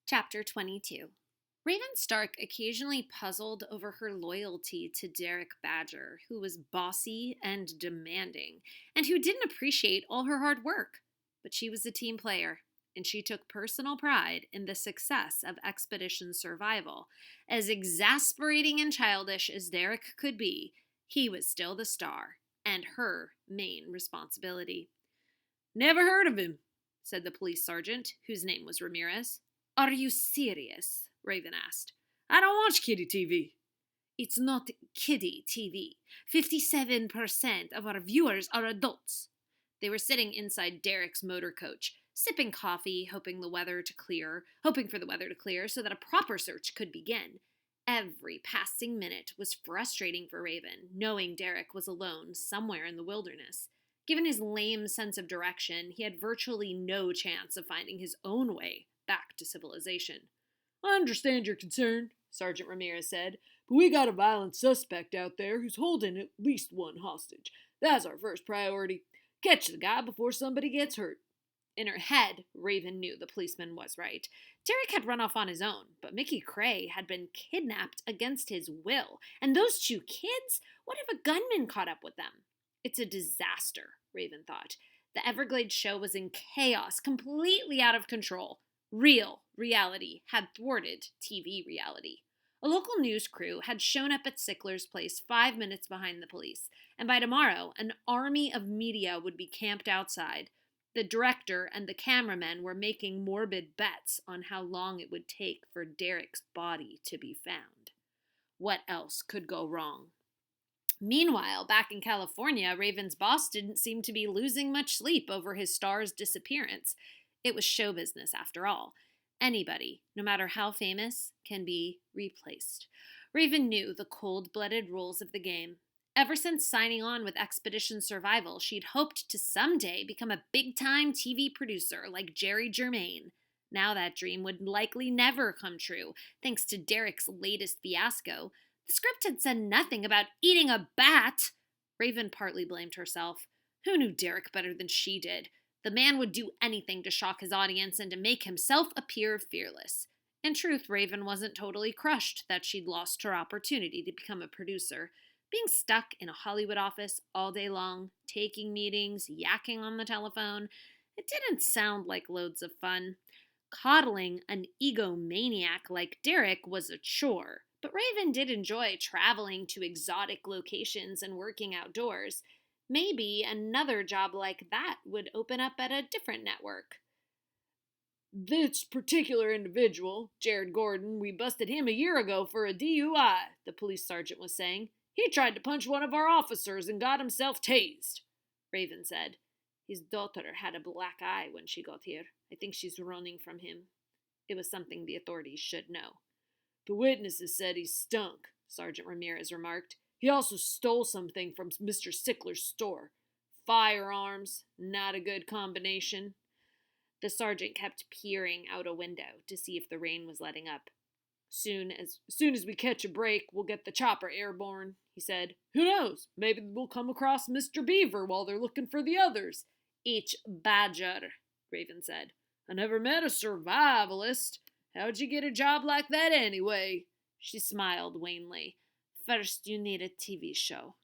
Chapter 22. Raven Stark occasionally puzzled over her loyalty to Derek Badger, who was bossy and demanding, and who didn't appreciate all her hard work. But she was a team player, and she took personal pride in the success of Expedition Survival. As exasperating and childish as Derek could be, he was still the star, and her main responsibility. "Never heard of him," said the police sergeant, whose name was Ramirez. "Are you serious?" Raven asked. "I don't watch kiddie TV." "It's not kiddie TV. 57% of our viewers are adults." They were sitting inside Derek's motor coach, sipping coffee, hoping for the weather to clear so that a proper search could begin. Every passing minute was frustrating for Raven, knowing Derek was alone somewhere in the wilderness. Given his lame sense of direction, he had virtually no chance of finding his own way back to civilization. "I understand your concern," Sergeant Ramirez said, "but we got a violent suspect out there who's holding at least one hostage. That's our first priority. Catch the guy before somebody gets hurt." In her head, Raven knew the policeman was right. Derek had run off on his own, but Mickey Cray had been kidnapped against his will. And those two kids? What if a gunman caught up with them? It's a disaster, Raven thought. The Everglades show was in chaos, completely out of control. Real reality had thwarted TV reality. A local news crew had shown up at Sickler's place 5 minutes behind the police, and by tomorrow, an army of media would be camped outside. The director and the cameramen were making morbid bets on how long it would take for Derek's body to be found. What else could go wrong? Meanwhile, back in California, Raven's boss didn't seem to be losing much sleep over his star's disappearance. It was show business, after all. Anybody, no matter how famous, can be replaced. Raven knew the cold-blooded rules of the game. Ever since signing on with Expedition Survival, she'd hoped to someday become a big-time TV producer like Jerry Germain. Now that dream would likely never come true, thanks to Derek's latest fiasco. The script had said nothing about eating a bat. Raven partly blamed herself. Who knew Derek better than she did? The man would do anything to shock his audience and to make himself appear fearless. In truth, Raven wasn't totally crushed that she'd lost her opportunity to become a producer. Being stuck in a Hollywood office all day long, taking meetings, yakking on the telephone, it didn't sound like loads of fun. Coddling an egomaniac like Derek was a chore, but Raven did enjoy traveling to exotic locations and working outdoors. Maybe another job like that would open up at a different network. "This particular individual, Jared Gordon, we busted him a year ago for a DUI," the police sergeant was saying. "He tried to punch one of our officers and got himself tased," Raven said. "His daughter had a black eye when she got here. I think she's running from him." It was something the authorities should know. "The witnesses said he stunk," Sergeant Ramirez remarked. "He also stole something from Mr. Sickler's store. Firearms, not a good combination." The sergeant kept peering out a window to see if the rain was letting up. Soon as we catch a break, we'll get the chopper airborne," he said. "Who knows? Maybe we'll come across Mr. Beaver while they're looking for the others." "Each badger," Raven said. "I never met a survivalist. How'd you get a job like that anyway?" She smiled wanly. "First, you need a TV show."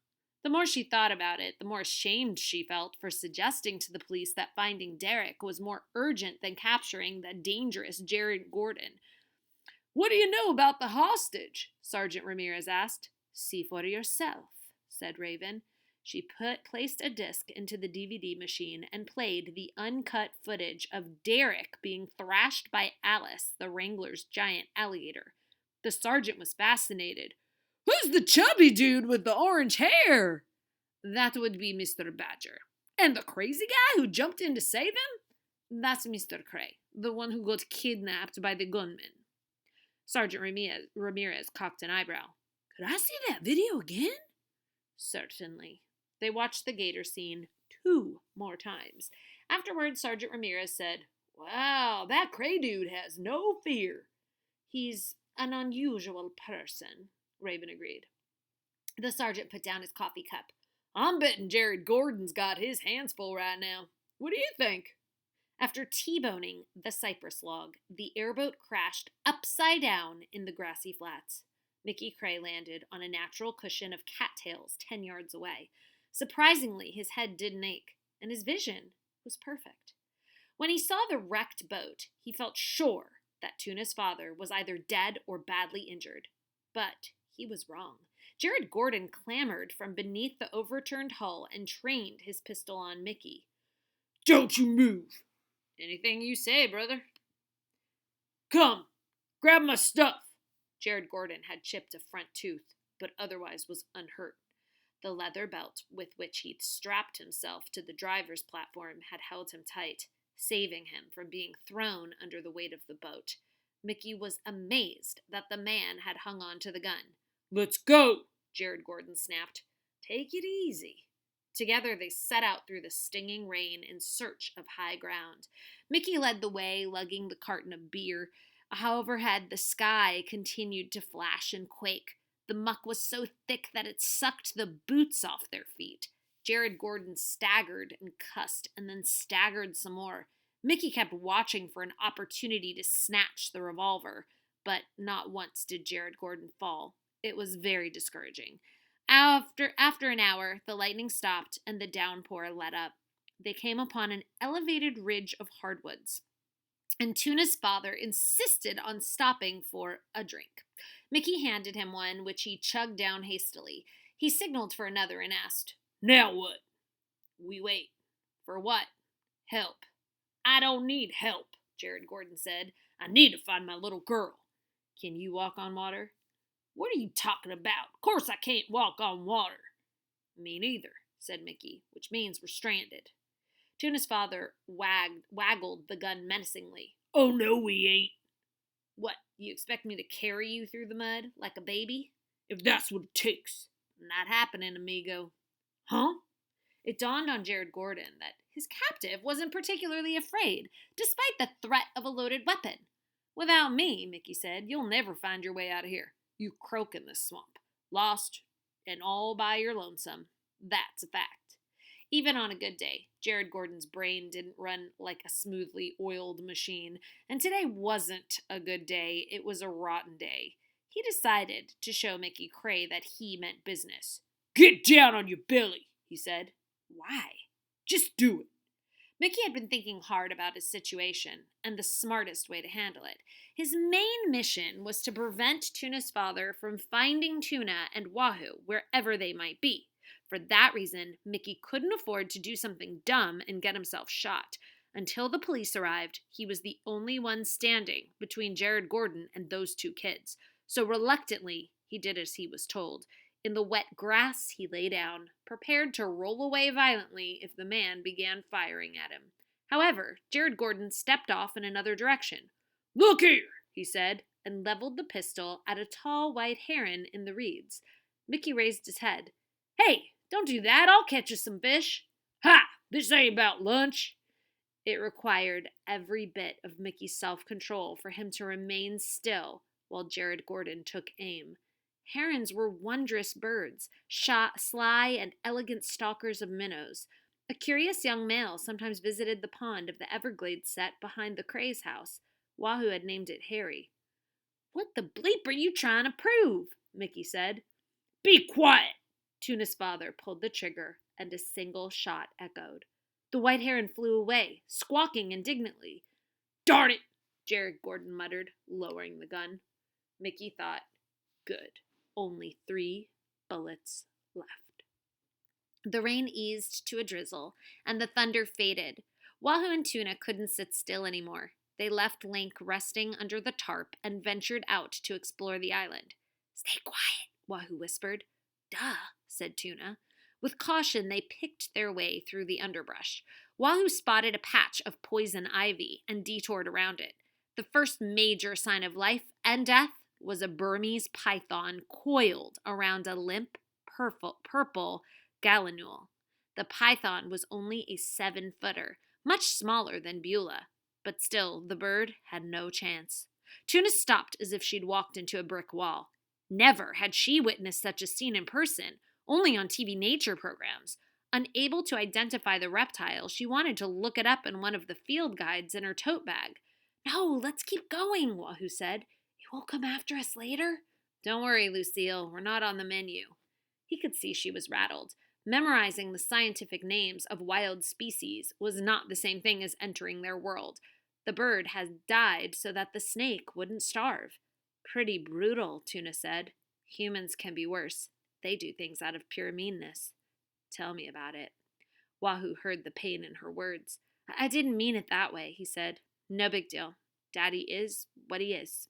The more she thought about it, the more ashamed she felt for suggesting to the police that finding Derek was more urgent than capturing the dangerous Jared Gordon. "What do you know about the hostage?" Sergeant Ramirez asked. "See for yourself," said Raven. She placed a disc into the DVD machine and played the uncut footage of Derek being thrashed by Alice, the Wrangler's giant alligator. The sergeant was fascinated. "Who's the chubby dude with the orange hair?" "That would be Mr. Badger." "And the crazy guy who jumped in to save him?" "That's Mr. Cray, the one who got kidnapped by the gunman." Sergeant Ramirez cocked an eyebrow. "Could I see that video again?" "Certainly." They watched the gator scene 2 more times. Afterwards, Sergeant Ramirez said, "Wow, that Cray dude has no fear." "He's an unusual person," Raven agreed. The sergeant put down his coffee cup. "I'm betting Jared Gordon's got his hands full right now. What do you think?" After T-boning the cypress log, the airboat crashed upside down in the grassy flats. Mickey Cray landed on a natural cushion of cattails 10 yards away. Surprisingly, his head didn't ache, and his vision was perfect. When he saw the wrecked boat, he felt sure that Tuna's father was either dead or badly injured. But he was wrong. Jared Gordon clambered from beneath the overturned hull and trained his pistol on Mickey. "Don't you move." "Anything you say, brother." "Come, grab my stuff." Jared Gordon had chipped a front tooth, but otherwise was unhurt. The leather belt with which he'd strapped himself to the driver's platform had held him tight, saving him from being thrown under the weight of the boat. Mickey was amazed that the man had hung on to the gun. "Let's go," Jared Gordon snapped. "Take it easy." Together they set out through the stinging rain in search of high ground. Mickey led the way, lugging the carton of beer. Overhead, the sky continued to flash and quake. The muck was so thick that it sucked the boots off their feet. Jared Gordon staggered and cussed, and then staggered some more. Mickey kept watching for an opportunity to snatch the revolver, but not once did Jared Gordon fall. It was very discouraging. After an hour, the lightning stopped and the downpour let up. They came upon an elevated ridge of hardwoods, and Tuna's father insisted on stopping for a drink. Mickey handed him one, which he chugged down hastily. He signaled for another and asked, "Now what?" "We wait." "For what?" "Help." "I don't need help," Jared Gordon said. "I need to find my little girl." "Can you walk on water?" "What are you talking about? Of course I can't walk on water." "Me neither," said Mickey, "which means we're stranded." Tuna's father waggled the gun menacingly. "Oh, no, we ain't." "What, you expect me to carry you through the mud like a baby?" "If that's what it takes." "Not happening, amigo." "Huh?" It dawned on Jared Gordon that his captive wasn't particularly afraid, despite the threat of a loaded weapon. "Without me," Mickey said, "you'll never find your way out of here. You croak in this swamp. Lost and all by your lonesome. That's a fact." Even on a good day, Jared Gordon's brain didn't run like a smoothly oiled machine, and today wasn't a good day. It was a rotten day. He decided to show Mickey Cray that he meant business. "Get down on your belly," he said. "Why?" "Just do it." Mickey had been thinking hard about his situation and the smartest way to handle it. His main mission was to prevent Tuna's father from finding Tuna and Wahoo wherever they might be. For that reason, Mickey couldn't afford to do something dumb and get himself shot. Until the police arrived, he was the only one standing between Jared Gordon and those two kids. So reluctantly, he did as he was told. In the wet grass, he lay down, prepared to roll away violently if the man began firing at him. However, Jared Gordon stepped off in another direction. "Look here," he said, and leveled the pistol at a tall white heron in the reeds. Mickey raised his head. "Hey, don't do that. I'll catch you some fish." "Ha! This ain't about lunch." It required every bit of Mickey's self-control for him to remain still while Jared Gordon took aim. Herons were wondrous birds, sly and elegant stalkers of minnows. A curious young male sometimes visited the pond of the Everglades set behind the Cray's house. Wahoo had named it Harry. "What the bleep are you trying to prove?" Mickey said. "Be quiet." Tuna's father pulled the trigger, and a single shot echoed. The white heron flew away, squawking indignantly. "Darn it," Jared Gordon muttered, lowering the gun. Mickey thought, good. Only 3 bullets left. The rain eased to a drizzle, and the thunder faded. Wahoo and Tuna couldn't sit still anymore. They left Link resting under the tarp and ventured out to explore the island. "Stay quiet," Wahoo whispered. "Duh," said Tuna. With caution, they picked their way through the underbrush. Wahoo spotted a patch of poison ivy and detoured around it. The first major sign of life and death was a Burmese python coiled around a limp, purple gallinule. The python was only a 7-footer, much smaller than Beulah, but still the bird had no chance. Tuna stopped as if she'd walked into a brick wall. Never had she witnessed such a scene in person, only on TV nature programs. Unable to identify the reptile, she wanted to look it up in one of the field guides in her tote bag. No, let's keep going, Wahoo said. It won't come after us later? Don't worry, Lucille. We're not on the menu. He could see she was rattled. Memorizing the scientific names of wild species was not the same thing as entering their world. The bird had died so that the snake wouldn't starve. Pretty brutal, Tuna said. Humans can be worse. They do things out of pure meanness. Tell me about it. Wahoo heard the pain in her words. I didn't mean it that way, he said. No big deal. Daddy is what he is.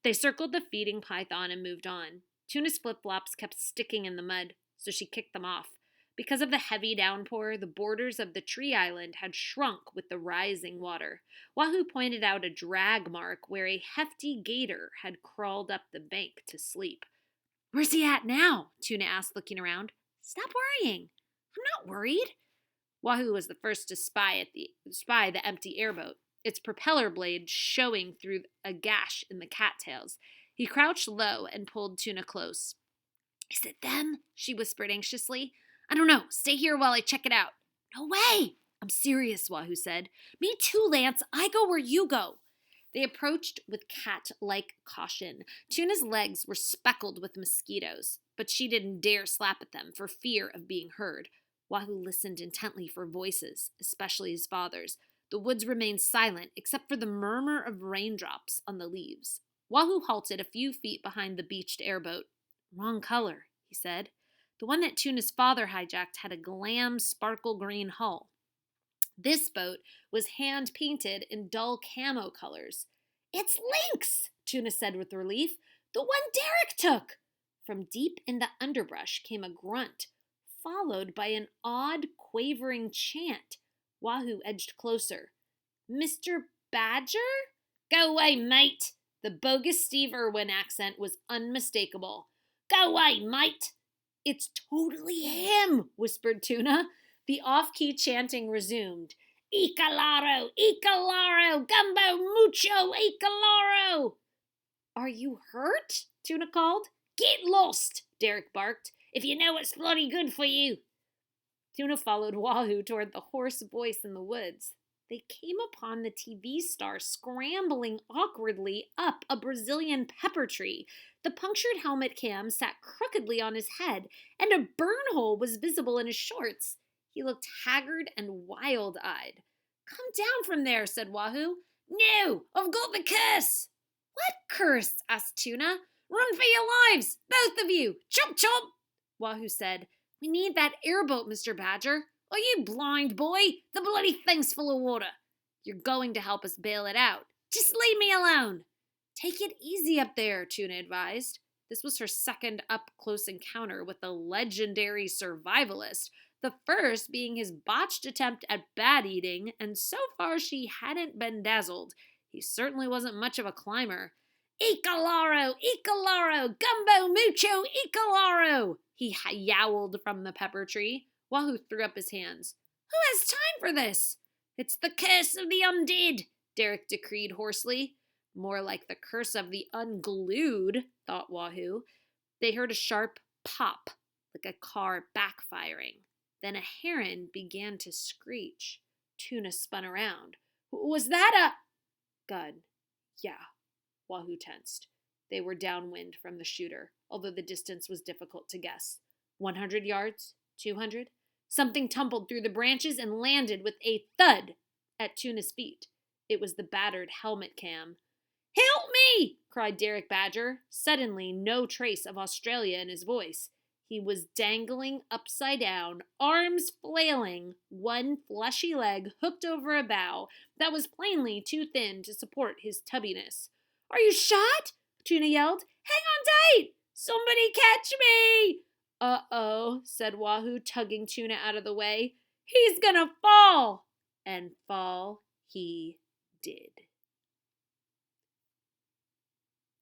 They circled the feeding python and moved on. Tuna's flip-flops kept sticking in the mud, so she kicked them off. Because of the heavy downpour, the borders of the tree island had shrunk with the rising water. Wahoo pointed out a drag mark where a hefty gator had crawled up the bank to sleep. Where's he at now? Tuna asked, looking around. Stop worrying. I'm not worried. Wahoo was the first to spy the empty airboat, its propeller blade showing through a gash in the cattails. He crouched low and pulled Tuna close. Is it them? She whispered anxiously. I don't know. Stay here while I check it out. No way! I'm serious, Wahoo said. Me too, Lance. I go where you go. They approached with cat-like caution. Tuna's legs were speckled with mosquitoes, but she didn't dare slap at them for fear of being heard. Wahoo listened intently for voices, especially his father's. The woods remained silent except for the murmur of raindrops on the leaves. Wahoo halted a few feet behind the beached airboat. Wrong color, he said. The one that Tuna's father hijacked had a glam sparkle green hull. This boat was hand-painted in dull camo colors. It's Lynx, Tuna said with relief. The one Derek took. From deep in the underbrush came a grunt, followed by an odd, quavering chant. Wahoo edged closer. Mr. Badger? Go away, mate. The bogus Steve Irwin accent was unmistakable. Go away, mate. It's totally him, whispered Tuna. The off-key chanting resumed. Icalaro, Icalaro, gumbo mucho, Icalaro. Are you hurt? Tuna called. Get lost, Derek barked. If you know it's bloody good for you. Tuna followed Wahoo toward the hoarse voice in the woods. They came upon the TV star scrambling awkwardly up a Brazilian pepper tree. The punctured helmet cam sat crookedly on his head, and a burn hole was visible in his shorts. He looked haggard and wild-eyed. Come down from there, said Wahoo. No, I've got the curse. What curse? Asked Tuna. Run for your lives, both of you. Chomp, chomp. Wahoo said, We need that airboat, Mr. Badger. Are you blind, boy? The bloody thing's full of water. You're going to help us bail it out. Just leave me alone. Take it easy up there, Tuna advised. This was her second up-close encounter with the legendary survivalist, the first being his botched attempt at bat eating, and so far she hadn't been dazzled. He certainly wasn't much of a climber. Icalaro, Icalaro, gumbo mucho, Icalaro, he yowled from the pepper tree. Wahoo threw up his hands. Who has time for this? It's the curse of the undead, Derek decreed hoarsely. More like the curse of the unglued, thought Wahoo. They heard a sharp pop, like a car backfiring. Then a heron began to screech. Tuna spun around. Was that a... gun? Yeah. Wahoo tensed. They were downwind from the shooter, although the distance was difficult to guess. 100 yards? 200? Something tumbled through the branches and landed with a thud at Tuna's feet. It was the battered helmet cam. Help me! Cried Derek Badger, suddenly no trace of Australia in his voice. He was dangling upside down, arms flailing, one fleshy leg hooked over a bough that was plainly too thin to support his tubbiness. Are you shot? Tuna yelled. Hang on tight! Somebody catch me! Uh-oh, said Wahoo, tugging Tuna out of the way. He's gonna fall! And fall he did.